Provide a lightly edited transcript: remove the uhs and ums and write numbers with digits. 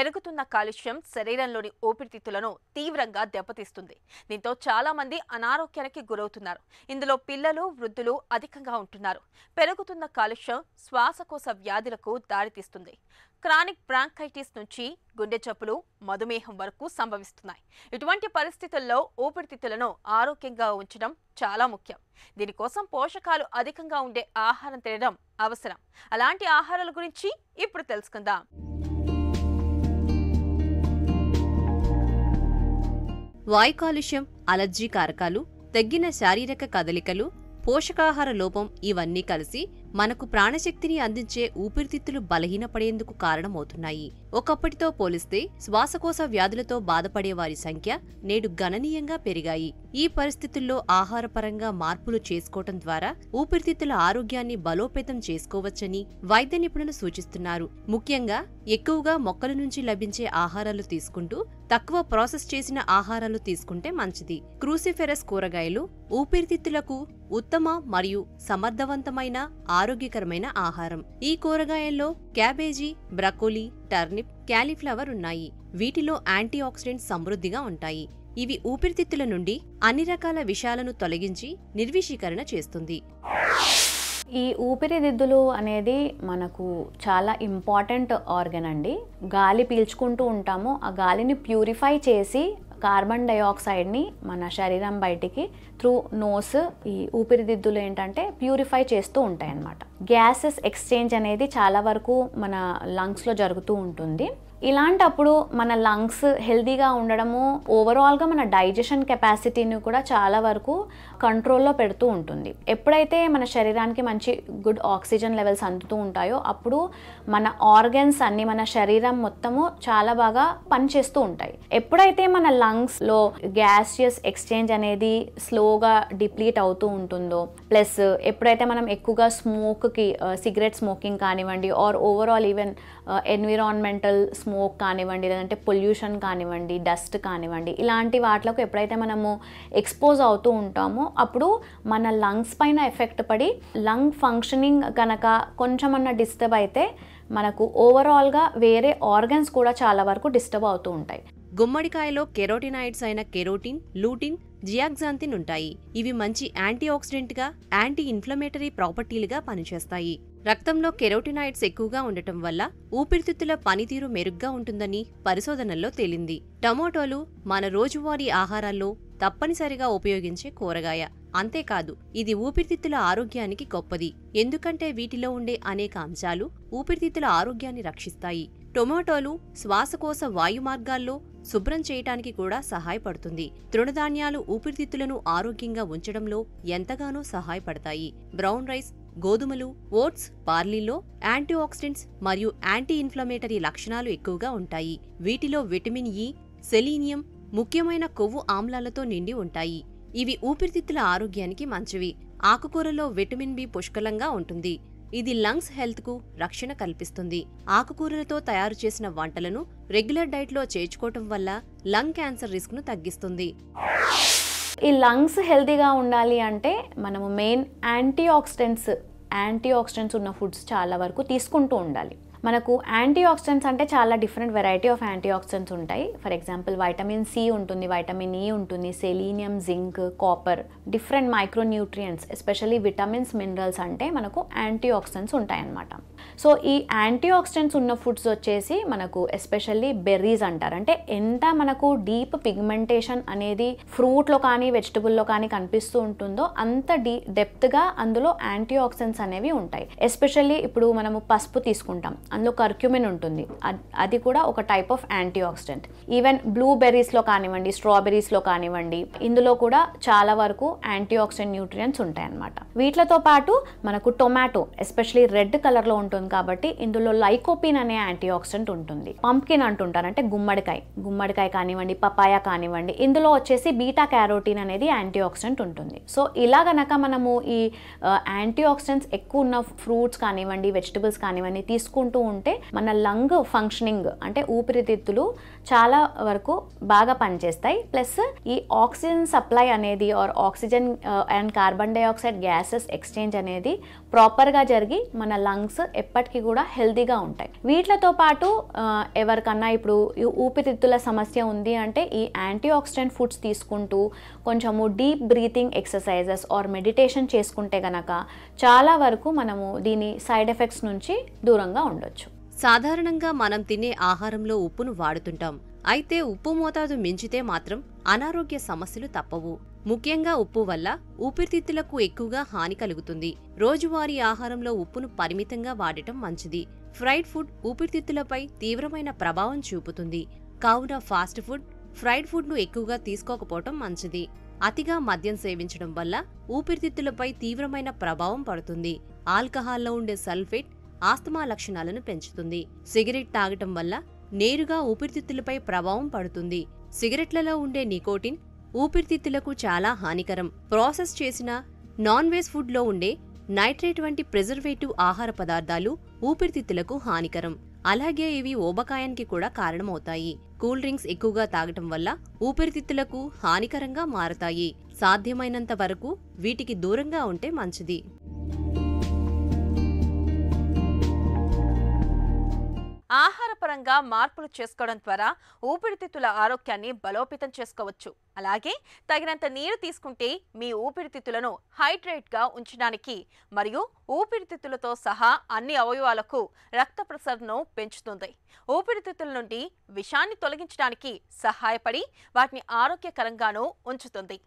పెరుగుతున్న కాలుష్యం శరీరంలోని ఊపిరితిత్తులను తీవ్రంగా దెబ్బతీస్తుంది. దీంతో చాలా మంది అనారోగ్యానికి గురవుతున్నారు. ఇందులో పిల్లలు, వృద్ధులు అధికంగా ఉంటున్నారు. పెరుగుతున్న కాలుష్యం శ్వాసకోశ వ్యాధులకు దారితీస్తుంది. క్రానిక్ బ్రాంకైటిస్ నుంచి గుండె జబ్బులు, మధుమేహం వరకు సంభవిస్తున్నాయి. ఇటువంటి పరిస్థితుల్లో ఊపిరితిత్తులను ఆరోగ్యంగా ఉంచడం చాలా ముఖ్యం. దీనికోసం పోషకాలు అధికంగా ఉండే ఆహారం తినడం అవసరం. అలాంటి ఆహారాల గురించి ఇప్పుడు తెలుసుకుందాం. వాయు కాలుష్యం, అలర్జీ కారకాలు, తగ్గిన శారీరక కదలికలు, పోషకాహార లోపం ఇవన్నీ కలిసి మనకు ప్రాణశక్తిని అందించే ఊపిరితిత్తులు బలహీనపడేందుకు కారణమవుతున్నాయి. ఒకప్పటితో పోలిస్తే శ్వాసకోశ వ్యాధులతో బాధపడే వారి సంఖ్య నేడు గణనీయంగా పెరిగాయి. ఈ పరిస్థితుల్లో ఆహారపరంగా మార్పులు చేసుకోవటం ద్వారా ఊపిరితిత్తుల ఆరోగ్యాన్ని బలోపేతం చేసుకోవచ్చని వైద్య నిపుణులు సూచిస్తున్నారు. ముఖ్యంగా ఎక్కువగా మొక్కల నుంచి లభించే ఆహారాలు తీసుకుంటూ తక్కువ ప్రాసెస్ చేసిన ఆహారాలు తీసుకుంటే మంచిది. క్రూసిఫెరస్ కూరగాయలు ఊపిరితిత్తులకు ఉత్తమ మరియు సమర్థవంతమైన ఆరోగ్యకరమైన ఆహారం. ఈ కూరగాయల్లో క్యాబేజీ, బ్రకోలీ, టర్నిప్, క్యాలీఫ్లవర్ ఉన్నాయి. వీటిలో యాంటీ ఆక్సిడెంట్స్ సమృద్ధిగా ఉంటాయి. ఇవి ఊపిరితిత్తుల నుండి అన్ని రకాల విషాలను తొలగించి నిర్విషీకరణ చేస్తుంది. ఈ ఊపిరితిత్తులు అనేది మనకు చాలా ఇంపార్టెంట్ ఆర్గన్ అండి. గాలి పీల్చుకుంటూ ఉంటాము. ఆ గాలిని ప్యూరిఫై చేసి కార్బన్ డైఆక్సైడ్ని మన శరీరం బయటికి త్రూ నోస్ ఈ ఊపిరితిత్తులు ఏంటంటే ప్యూరిఫై చేస్తూ ఉంటాయి అన్నమాట. గ్యాసెస్ ఎక్స్చేంజ్ అనేది చాలా వరకు మన లంగ్స్లో జరుగుతూ ఉంటుంది. ఇలాంటప్పుడు మన లంగ్స్ హెల్తీగా ఉండడము ఓవరాల్గా మన డైజెషన్ కెపాసిటీని కూడా చాలా వరకు కంట్రోల్లో పెడుతూ ఉంటుంది. ఎప్పుడైతే మన శరీరానికి మంచి గుడ్ ఆక్సిజన్ లెవెల్స్ అందుతూ ఉంటాయో అప్పుడు మన ఆర్గన్స్ అన్ని, మన శరీరం మొత్తము చాలా బాగా పనిచేస్తూ ఉంటాయి. ఎప్పుడైతే మన లంగ్స్లో గ్యాసియస్ ఎక్స్చేంజ్ అనేది స్లోగా డిప్లీట్ అవుతూ ఉంటుందో, ప్లస్ ఎప్పుడైతే మనం ఎక్కువగా స్మోక్కి, సిగరెట్ స్మోకింగ్ కానివ్వండి, or overall even environmental smoke కానివ్వండి, లేదంటే పొల్యూషన్ కానివ్వండి, డస్ట్ కానివ్వండి, ఇలాంటి వాటిలకు ఎప్పుడైతే మనము ఎక్స్పోజ్ అవుతూ ఉంటామో అప్పుడు మన లంగ్స్ పైన ఎఫెక్ట్ పడి లంగ్ ఫంక్షనింగ్ కనుక కొంచెమన్నా డిస్టర్బ్ అయితే మనకు ఓవరాల్గా వేరే ఆర్గన్స్ కూడా చాలా వరకు డిస్టర్బ్ అవుతూ ఉంటాయి. గుమ్మడికాయలో కెరోటినాయిడ్స్ అయిన కెరోటిన్, లూటిన్, జియాక్సాంతిన్ ఉంటాయి. ఇవి మంచి యాంటీ ఆక్సిడెంట్గా, యాంటీ ఇన్ఫ్లమేటరీ ప్రాపర్టీలుగా పనిచేస్తాయి. రక్తంలో కెరోటినాయిడ్స్ ఎక్కువగా ఉండటం వల్ల ఊపిరితిత్తుల పనితీరు మెరుగ్గా ఉంటుందని పరిశోధనల్లో తేలింది. టమోటోలు మన రోజువారీ ఆహారాల్లో తప్పనిసరిగా ఉపయోగించే కూరగాయ. అంతేకాదు, ఇది ఊపిరితిత్తుల ఆరోగ్యానికి గొప్పది. ఎందుకంటే వీటిలో ఉండే అనేక అంశాలు ఊపిరితిత్తుల ఆరోగ్యాన్ని రక్షిస్తాయి. టొమాటోలు శ్వాసకోశ వాయు మార్గాల్లో శుభ్రం చేయటానికి కూడా సహాయపడుతుంది. తృణధాన్యాలు ఊపిరితిత్తులను ఆరోగ్యంగా ఉంచడంలో ఎంతగానో సహాయపడతాయి. బ్రౌన్ రైస్, గోధుమలు, ఓట్స్, బార్లీలో యాంటీ ఆక్సిడెంట్స్ మరియు యాంటీ ఇన్ఫ్లమేటరీ లక్షణాలు ఎక్కువగా ఉంటాయి. వీటిలో విటమిన్ ఇ, సెలీనియం, ముఖ్యమైన కొవ్వు ఆమ్లాలతో నిండి ఉంటాయి. ఇవి ఊపిరితిత్తుల ఆరోగ్యానికి మంచివి. ఆకుకూరలో విటమిన్ బి పుష్కలంగా ఉంటుంది. ఇది లంగ్స్ హెల్త్కు రక్షణ కల్పిస్తుంది. ఆకుకూరలతో తయారు చేసిన వంటలను రెగ్యులర్ డైట్లో చేర్చుకోవటం వల్ల లంగ్ క్యాన్సర్ రిస్క్ను తగ్గిస్తుంది. ఈ లంగ్స్ హెల్తీగా ఉండాలి అంటే మనము మెయిన్ యాంటీ ఆక్సిడెంట్స్ ఉన్న ఫుడ్స్ చాలా వరకు తీసుకుంటూ ఉండాలి. మనకు యాంటీ ఆక్సిడెంట్స్ అంటే చాలా different variety of antioxidants ఉంటాయి. ఫర్ ఎగ్జాంపుల్ వైటమిన్ సి ఉంటుంది, వైటమిన్ ఈ ఉంటుంది, selenium, zinc, copper, different micronutrients, especially vitamins, minerals అంటే మనకు యాంటీ ఆక్సిడెంట్స్ ఉంటాయన్నమాట. సో ఈ యాంటీ ఆక్సిడెంట్స్ ఉన్న ఫుడ్స్ వచ్చేసి మనకు ఎస్పెషల్లీ బెర్రీస్ అంటారు. అంటే ఎంత మనకు డీప్ పిగ్మెంటేషన్ అనేది ఫ్రూట్లో కానీ వెజిటబుల్లో కానీ కనిపిస్తూ ఉంటుందో అంత డెప్త్గా అందులో యాంటీ ఆక్సిడెంట్స్ అనేవి ఉంటాయి. ఎస్పెషల్లీ ఇప్పుడు మనము పసుపు తీసుకుంటాం, అందులో కర్క్యూమిన్ ఉంటుంది. అది కూడా ఒక type of antioxidant. Even బ్లూబెర్రీస్లో కానివ్వండి, స్ట్రాబెర్రీస్లో కానివ్వండి, ఇందులో కూడా చాలా వరకు యాంటీ ఆక్సిడెంట్ న్యూట్రియంట్స్ ఉంటాయన్నమాట. వీటితో పాటు మనకు టొమాటో ఎస్పెషలీ రెడ్ కలర్లో ఉంటుంది కాబట్టి ఇందులో లైకోపిన్ అనే యాంటీ ఆక్సిడెంట్ ఉంటుంది. పంప్కిన్ అంటుంటారు, అంటే గుమ్మడికాయ కానివ్వండి, పపాయ కానివ్వండి, ఇందులో వచ్చేసి బీటా క్యారోటీన్ అనేది యాంటీ ఆక్సిడెంట్ ఉంటుంది. సో ఇలా గనక మనము ఈ యాంటీ ఆక్సిడెంట్స్ ఎక్కువ ఉన్న ఫ్రూట్స్ కానివ్వండి, వెజిటబుల్స్ కానివ్వండి తీసుకుంటూ ఉంటే మన లంగ్ ఫంక్షనింగ్ అంటే ఊపిరితిత్తులు చాలా వరకు బాగా పనిచేస్తాయి. ప్లస్ ఈ ఆక్సిజన్ సప్లై అనేది or oxygen and carbon dioxide gases exchange అనేది ప్రాపర్గా జరిగి మన లంగ్స్ ఎప్పటికీ కూడా హెల్తీగా ఉంటాయి. వీటితో పాటు ఎవరికన్నా ఇప్పుడు ఊపిరితిత్తుల సమస్య ఉంది అంటే ఈ యాంటీ ఆక్సిడెంట్ ఫుడ్స్ తీసుకుంటూ కొంచెము deep breathing exercises or meditation చేసుకుంటే గనక చాలా వరకు మనము దీని సైడ్ ఎఫెక్ట్స్ నుంచి దూరంగా ఉండొచ్చు. సాధారణంగా మనం తినే ఆహారంలో ఉప్పును వాడుతుంటాం. అయితే ఉప్పు మోతాదు మించితే మాత్రం అనారోగ్య సమస్యలు తప్పవు. ముఖ్యంగా ఉప్పు వల్ల ఊపిరితిత్తులకు ఎక్కువగా హాని కలుగుతుంది. రోజువారీ ఆహారంలో ఉప్పును పరిమితంగా వాడటం మంచిది. ఫ్రైడ్ ఫుడ్ ఊపిరితిత్తులపై తీవ్రమైన ప్రభావం చూపుతుంది. కావున ఫాస్ట్ ఫుడ్, ఫ్రైడ్ ఫుడ్ను ఎక్కువగా తీసుకోకపోవటం మంచిది. అతిగా మద్యం సేవించడం వల్ల ఊపిరితిత్తులపై తీవ్రమైన ప్రభావం పడుతుంది. ఆల్కహాల్లో ఉండే సల్ఫేట్ ఆస్తమా లక్షణాలను పెంచుతుంది. సిగరెట్ తాగటం వల్ల నేరుగా ఊపిరితిత్తులపై ప్రభావం పడుతుంది. సిగరెట్లలో ఉండే నికోటిన్ ఊపిరితిత్తులకు చాలా హానికరం. ప్రాసెస్ చేసిన నాన్ వెజ్ ఫుడ్లో ఉండే నైట్రేట్ వంటి ప్రిజర్వేటివ్ ఆహార పదార్థాలు ఊపిరితిత్తులకు హానికరం. అలాగే ఇవి ఊబకాయానికి కూడా కారణమవుతాయి. కూల్ డ్రింక్స్ ఎక్కువగా తాగటం వల్ల ఊపిరితిత్తులకు హానికరంగా మారతాయి. సాధ్యమైనంత వరకు వీటికి దూరంగా ఉంటే మంచిది. ఆహారపరంగా మార్పులు చేసుకోవడం ద్వారా ఊపిరితిత్తుల ఆరోగ్యాన్ని బలోపేతం చేసుకోవచ్చు. అలాగే తగినంత నీరు తీసుకుంటే మీ ఊపిరితిత్తులను హైడ్రేట్గా ఉంచడానికి మరియు ఊపిరితిత్తులతో సహా అన్ని అవయవాలకు రక్త ప్రసరణను పెంచుతుంది. ఊపిరితిత్తుల నుండి విషాన్ని తొలగించడానికి సహాయపడి వాటిని ఆరోగ్యకరంగానూ ఉంచుతుంది.